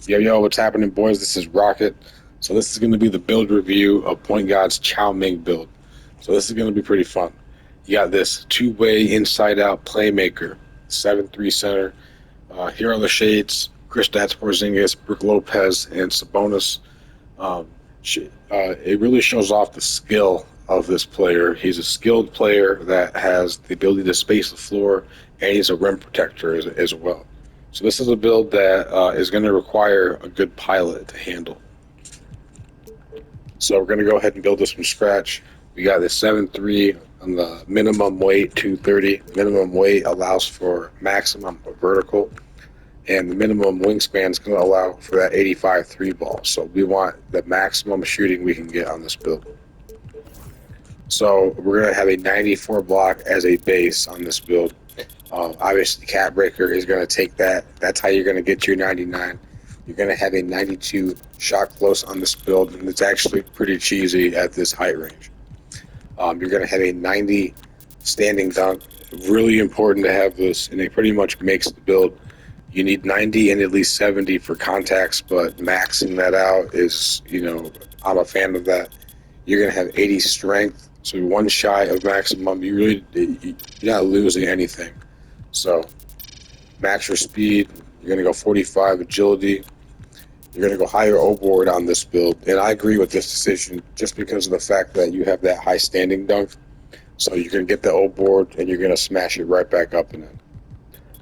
Yo, what's happening, boys? This is Rocket. So this is going to be the build review of PointGod's Chow Ming build. So this is going to be pretty fun. You got this two-way inside-out playmaker, 7-3 center. Here are the shades: Kristaps Porzingis, Brook Lopez, and Sabonis. Um, it really shows off the skill of this player. He's a skilled player that has the ability to space the floor, and he's a rim protector as well. So this is a build that is going to require a good pilot to handle. So we're going to go ahead and build this from scratch. We got this 7-3 on the minimum weight, 230. Minimum weight allows for maximum vertical, and the minimum wingspan is going to allow for that 85 three ball. So we want the maximum shooting we can get on this build. So we're going to have a 94 block as a base on this build. Obviously, Cat Breaker is going to take that. That's how you're going to get your 99. You're going to have a 92 shot close on this build, and it's actually pretty cheesy at this height range. You're going to have a 90 standing dunk. Really important to have this, and it pretty much makes the build. You need 90 and at least 70 for contacts, but maxing that out is, I'm a fan of that. You're going to have 80 strength, so one shy of maximum. You're not losing anything. So max your speed. You're going to go 45 agility. You're going to go higher O-board on this build. And I agree with this decision just because of the fact that you have that high standing dunk. So you're going to get the O-board and you're going to smash it right back up and in.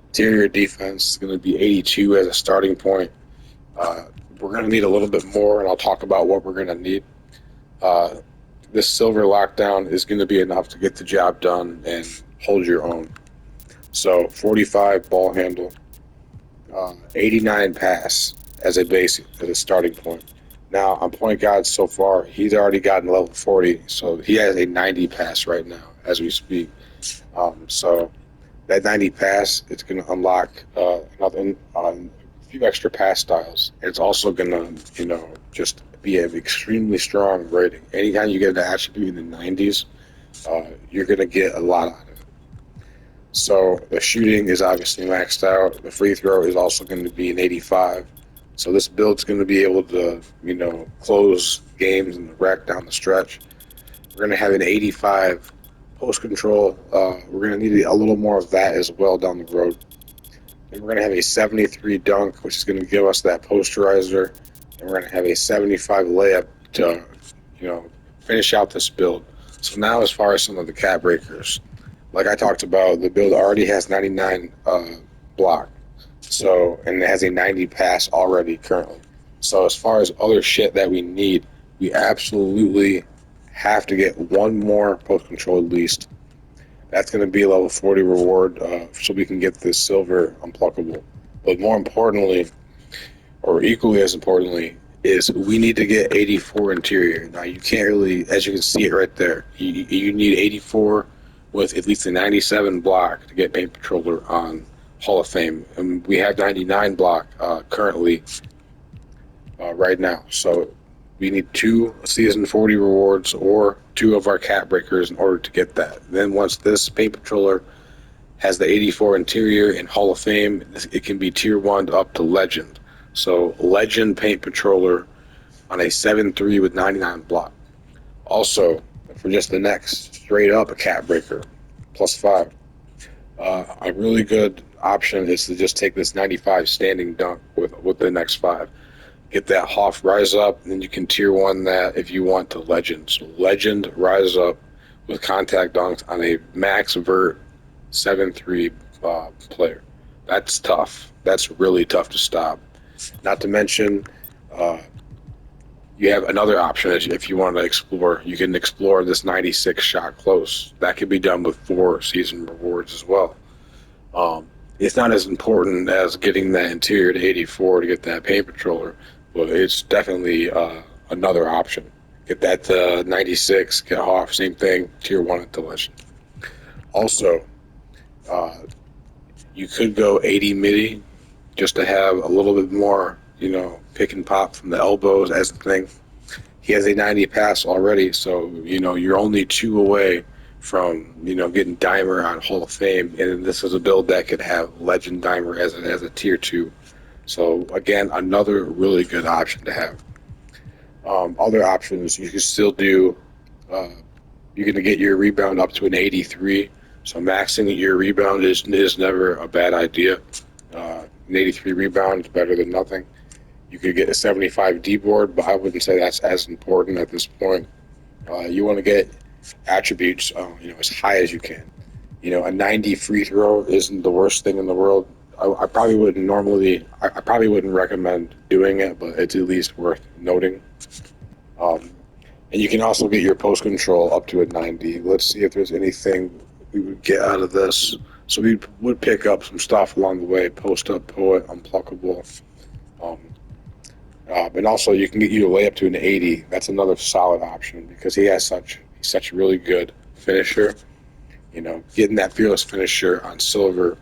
Interior defense is going to be 82 as a starting point. We're going to need a little bit more, and I'll talk about what we're going to need. This silver lockdown is going to be enough to get the job done and hold your own. So 45 ball handle, 89 pass as a basic, as a starting point. Now, on PointGod's so far, he's already gotten level 40, so he has a 90 pass right now as we speak. So that 90 pass, it's going to unlock a few extra pass styles. It's also going to, just be an extremely strong rating. Anytime you get an attribute in the 90s, you're going to get a lot out of it. So the shooting is obviously maxed out. The free throw is also going to be an 85. So this build's going to be able to, close games and wreck down the stretch. We're going to have an 85 post control. We're going to need a little more of that as well down the road. And we're going to have a 73 dunk, which is going to give us that posterizer. And we're going to have a 75 layup to, finish out this build. So now as far as some of the cat breakers, like I talked about, the build already has 99 block. So, and it has a 90 pass already currently. So as far as other shit that we need, we absolutely have to get one more post control at least. That's going to be a level 40 reward, so we can get this silver unpluckable. But more importantly, or equally as importantly, is we need to get 84 interior. Now you can't really, as you can see it right there, you need 84 with at least a 97 block to get Paint Patroller on Hall of Fame. And we have 99 block currently right now. So we need 2 season 40 rewards or 2 of our cat breakers in order to get that. Then once this Paint Patroller has the 84 interior in Hall of Fame, it can be tier 1 up to legend. So legend Paint Patroller on a 7-3 with 99 block. Also, for just the next straight up a cat breaker, +5. A really good option is to just take this 95 standing dunk with the next 5. Get that Hoff Rise Up, and then you can tier 1 that if you want to legend. So legend Rise Up with contact dunks on a max vert 7-3 player. That's tough. That's really tough to stop. Not to mention, you have another option if you want to explore. You can explore this 96 shot close. That can be done with 4 season rewards as well. It's not as important as getting that interior to 84 to get that Paint Patroller, but it's definitely another option. Get that to 96, get off, same thing, tier 1 at the legend. Also, you could go 80 midi just to have a little bit more, pick and pop from the elbows as the thing. He has a 90 pass already, so, you're only 2 away from, getting Dimer on Hall of Fame, and this is a build that could have Legend Dimer as a tier 2 So again, another really good option to have. Other options, you can still do. Uh, you're going to get your rebound up to an 83. So maxing your rebound is never a bad idea. An 83 rebound is better than nothing. You could get a 75 D board, but I wouldn't say that's as important at this point. You want to get attributes, as high as you can. A 90 free throw isn't the worst thing in the world. I probably wouldn't normally. I probably wouldn't recommend doing it, but it's at least worth noting. Um, and you can also get your post control up to a 90. Let's see if there's anything we would get out of this. So we would pick up some stuff along the way: post up, poet, unpluckable. Um, and also, you can get you a layup to an 80. That's another solid option because he's such a really good finisher. Getting that fearless finisher on silver,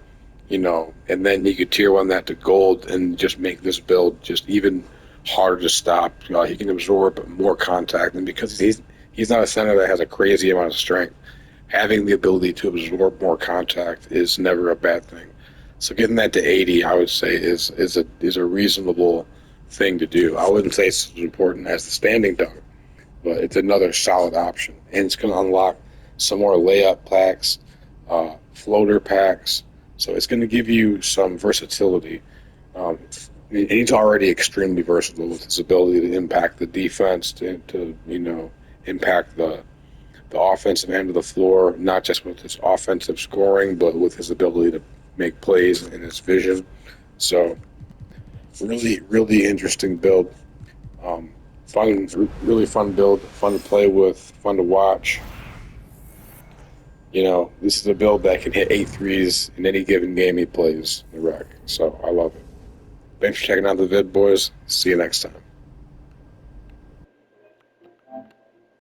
and then you could tier one that to gold and just make this build just even harder to stop. He can absorb more contact, and because he's not a center that has a crazy amount of strength, having the ability to absorb more contact is never a bad thing. So getting that to 80, I would say, is a reasonable thing to do. I wouldn't say it's as important as the standing dunk, but it's another solid option, and it's going to unlock some more layup packs, floater packs. So it's going to give you some versatility. And he's already extremely versatile with his ability to impact the defense, to impact the offensive end of the floor, not just with his offensive scoring, but with his ability to make plays and his vision. So really, really interesting build. Fun, really fun build, fun to play with, fun to watch. This is a build that can hit 8 threes in any given game he plays the rec. So I love it. Thanks for checking out the vid, boys. See you next time.